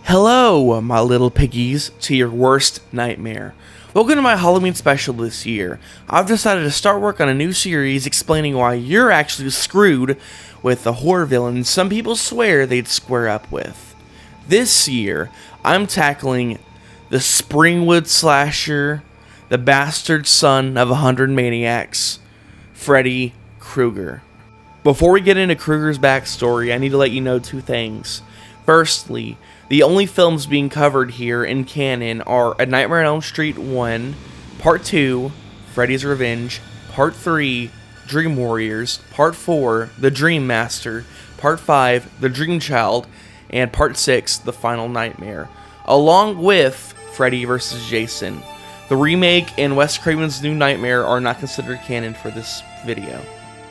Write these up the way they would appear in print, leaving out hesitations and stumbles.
Hello, my little piggies, to your worst nightmare. Welcome to my Halloween special this year. I've decided to start work on a new series explaining why you're actually screwed with the horror villains some people swear they'd square up with. This year, I'm tackling the Springwood slasher, the bastard son of 100 maniacs, Freddy Krueger. Before we get into Krueger's backstory, I need to let you know two things. Firstly, the only films being covered here in canon are A Nightmare on Elm Street 1, Part 2, Freddy's Revenge, Part 3, Dream Warriors, Part 4, The Dream Master, Part 5, The Dream Child, and Part 6, The Final Nightmare, along with Freddy vs. Jason. The remake and Wes Craven's New Nightmare are not considered canon for this video.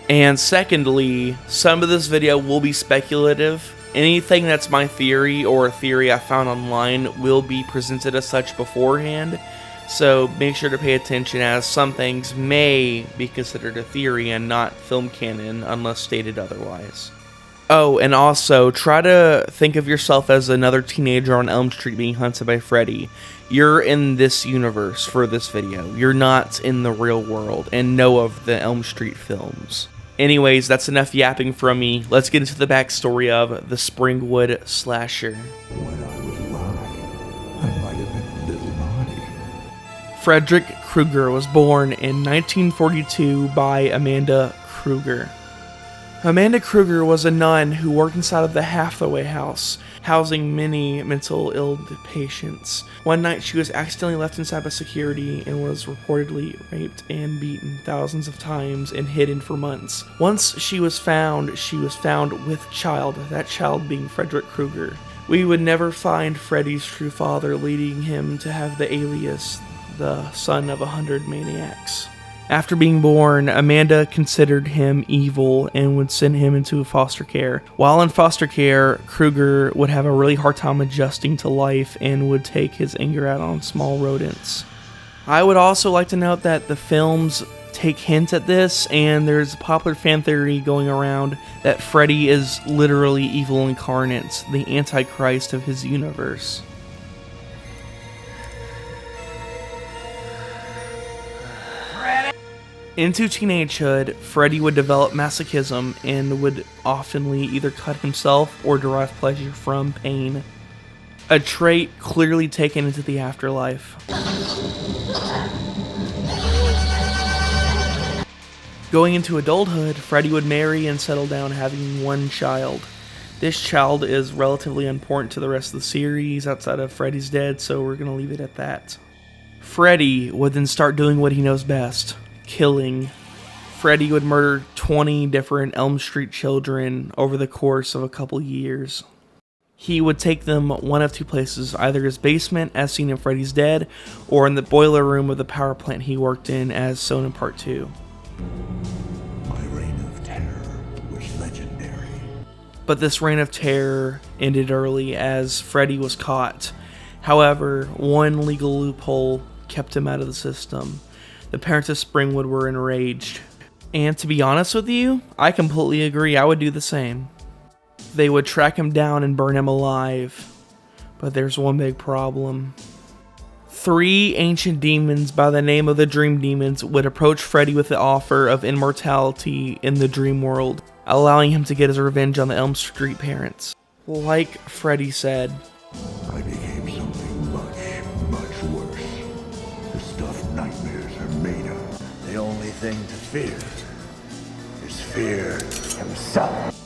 And secondly, some of this video will be speculative. Anything that's my theory or a theory I found online will be presented as such beforehand, so make sure to pay attention as some things may be considered a theory and not film canon unless stated otherwise. Oh, and also, try to think of yourself as another teenager on Elm Street being hunted by Freddy. You're in this universe for this video. You're not in the real world and know of the Elm Street films. Anyways, that's enough yapping from me. Let's get into the backstory of the Springwood slasher. When I was alive, I might have been a little naughty. Frederick Krueger was born in 1942 by Amanda Krueger. Amanda Krueger was a nun who worked inside of the Hathaway house, housing many mental ill patients. One night she was accidentally left inside by security and was reportedly raped and beaten thousands of times and hidden for months. Once she was found with child, that child being Frederick Krueger. We would never find Freddy's true father, leading him to have the alias, the son of 100 maniacs. After being born, Amanda considered him evil and would send him into foster care. While in foster care, Krueger would have a really hard time adjusting to life and would take his anger out on small rodents. I would also like to note that the films take hints at this, and there's a popular fan theory going around that Freddy is literally evil incarnate, the Antichrist of his universe. Into teenagehood, Freddy would develop masochism and would oftenly either cut himself or derive pleasure from pain, a trait clearly taken into the afterlife. Going into adulthood, Freddy would marry and settle down, having one child. This child is relatively important to the rest of the series outside of Freddy's dead, so we're going to leave it at that. Freddy would then start doing what he knows best. Killing. Freddy would murder 20 different Elm Street children over the course of a couple years. He would take them one of two places, either his basement as seen in Freddy's Dead, or in the boiler room of the power plant he worked in as shown in Part 2. My reign of terror was legendary. But this reign of terror ended early as Freddy was caught. However, one legal loophole kept him out of the system. The parents of Springwood were enraged. And to be honest with you, I completely agree, I would do the same. They would track him down and burn him alive. But there's one big problem. 3 ancient demons by the name of the Dream Demons would approach Freddy with the offer of immortality in the dream world, allowing him to get his revenge on the Elm Street parents. Like Freddy said, I became something much worse. The stuff nightmares are made of. The only thing to fear is fear himself.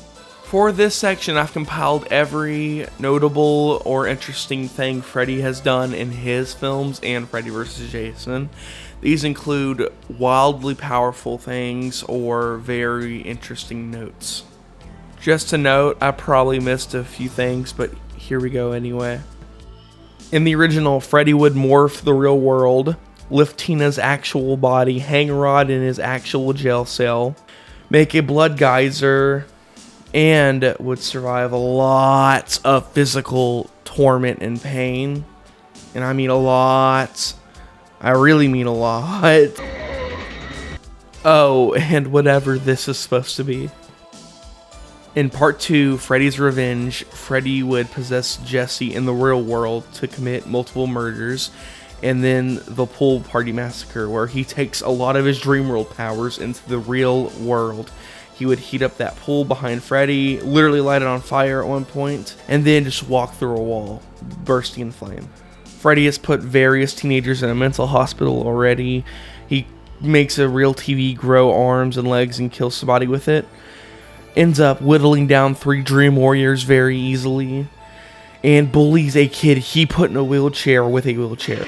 For this section, I've compiled every notable or interesting thing Freddy has done in his films and Freddy vs. Jason. These include wildly powerful things or very interesting notes. Just to note, I probably missed a few things, but here we go anyway. In the original, Freddy would morph the real world, lift Tina's actual body, hang Rod in his actual jail cell, make a blood geyser, and would survive a lot of physical torment and pain. And I mean a lot. I really mean a lot. Oh, and whatever this is supposed to be. In part 2, Freddy's Revenge, Freddy would possess Jesse in the real world to commit multiple murders, and then the Pool Party Massacre, where he takes a lot of his dream world powers into the real world. He would heat up that pool behind Freddy, literally light it on fire at one point, and then just walk through a wall, bursting in flame. Freddy has put various teenagers in a mental hospital already. He makes a real TV grow arms and legs and kills somebody with it. Ends up whittling down 3 dream warriors very easily, and bullies a kid he put in a wheelchair with a wheelchair.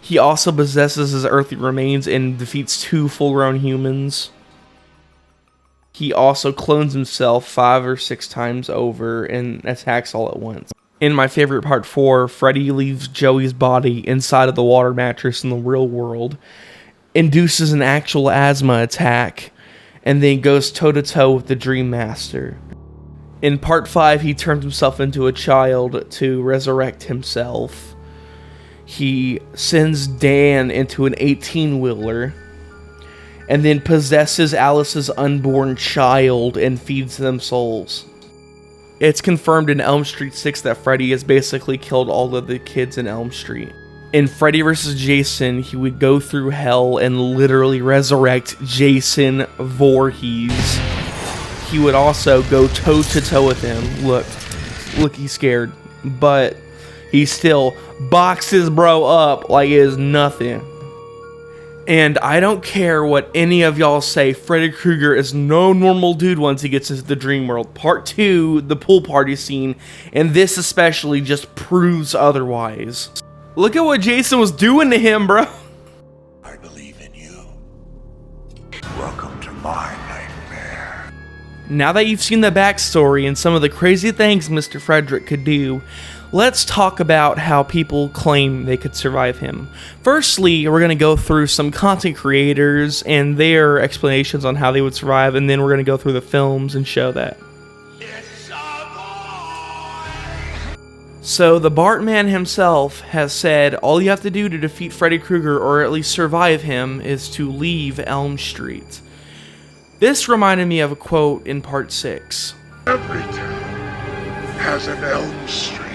He also possesses his earthly remains and defeats 2 full-grown humans. He also clones himself 5 or 6 times over and attacks all at once. In my favorite part 4, Freddy leaves Joey's body inside of the water mattress in the real world, induces an actual asthma attack, and then goes toe-to-toe with the Dream Master. In part 5, he turns himself into a child to resurrect himself. He sends Dan into an 18-wheeler, and then possesses Alice's unborn child and feeds them souls. It's confirmed in Elm Street 6 that Freddy has basically killed all of the kids in Elm Street. In Freddy vs. Jason, he would go through hell and literally resurrect Jason Voorhees. He would also go toe-to-toe with him. Look, he's scared. But he still boxes bro up like it is nothing. And I don't care what any of y'all say, Freddy Krueger is no normal dude once he gets into the dream world. Part 2, the pool party scene, and this especially just proves otherwise. Look at what Jason was doing to him, bro. I believe in you. Welcome to my nightmare. Now that you've seen the backstory and some of the crazy things Mr. Frederick could do, let's talk about how people claim they could survive him. Firstly, we're going to go through some content creators and their explanations on how they would survive, and then we're going to go through the films and show that. So the Bartman himself has said all you have to do to defeat Freddy Krueger, or at least survive him, is to leave Elm Street. This reminded me of a quote in part 6. Every town has an Elm Street.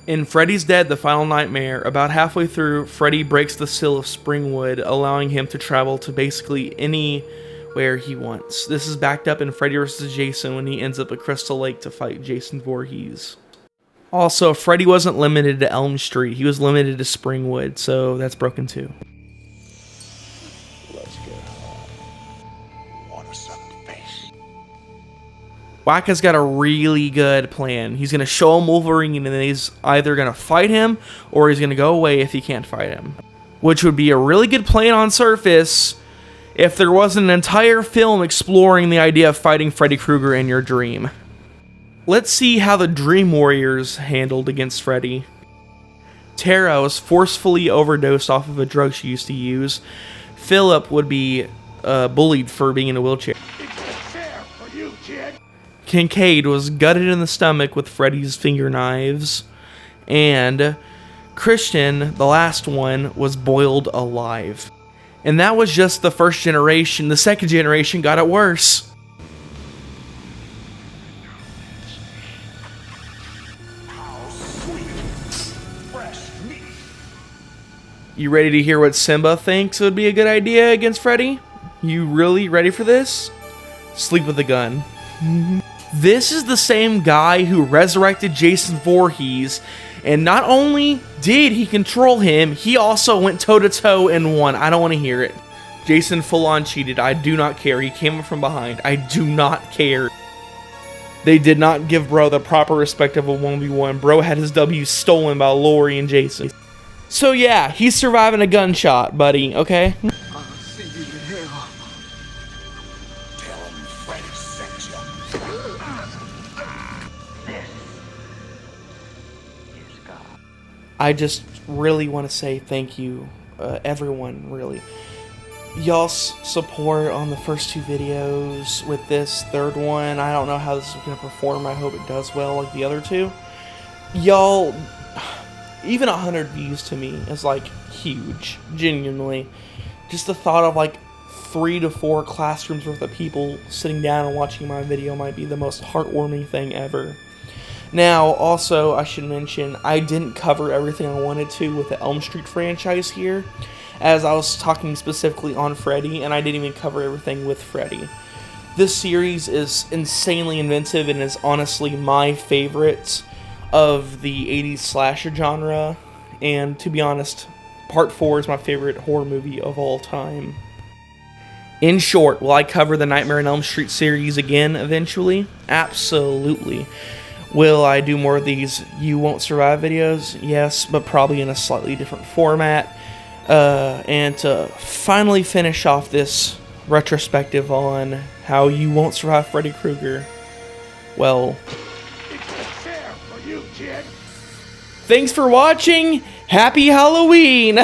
In Freddy's Dead, The Final Nightmare, about halfway through, Freddy breaks the seal of Springwood, allowing him to travel to basically anywhere he wants. This is backed up in Freddy vs. Jason when he ends up at Crystal Lake to fight Jason Voorhees. Also, Freddy wasn't limited to Elm Street, he was limited to Springwood, so that's broken too. Let's get home. Want some face? Wacka's got a really good plan. He's going to show him Wolverine, and then he's either going to fight him, or he's going to go away if he can't fight him. Which would be a really good plan on surface if there wasn't an entire film exploring the idea of fighting Freddy Krueger in your dream. Let's see how the Dream Warriors handled against Freddy. Tara was forcefully overdosed off of a drug she used to use. Philip would be bullied for being in a wheelchair. Kincaid was gutted in the stomach with Freddy's finger knives. And Christian, the last one, was boiled alive. And that was just the first generation. The second generation got it worse. You ready to hear what Simba thinks would be a good idea against Freddy? You really ready for this? Sleep with a gun. This is the same guy who resurrected Jason Voorhees, and not only did he control him, he also went toe-to-toe and won. I don't want to hear it. Jason full-on cheated. I do not care. He came from behind. I do not care. They did not give bro the proper respect of a 1v1. Bro had his W stolen by Lori and Jason. So yeah, he's surviving a gunshot, buddy, okay? I'll see you in hell. Tell him Freddy sent you. This is God. I just really want to say thank you, everyone, really. y'all's support on the first 2 videos. With this third one, I don't know how this is going to perform. I hope it does well like the other 2. Y'all, even 100 views to me is like huge, genuinely. Just the thought of like 3 to 4 classrooms worth of people sitting down and watching my video might be the most heartwarming thing ever. Now, also, I should mention, I didn't cover everything I wanted to with the Elm Street franchise here, as I was talking specifically on Freddy, and I didn't even cover everything with Freddy. This series is insanely inventive and is honestly my favorite of the 80s slasher genre, and to be honest, Part 4 is my favorite horror movie of all time. In short, will I cover the Nightmare on Elm Street series again eventually? Absolutely. Will I do more of these You Won't Survive videos? Yes, but probably in a slightly different format. And to finally finish off this retrospective on how You Won't Survive Freddy Krueger, well, It's a chair for you, kid. thanks for watching! Happy Halloween!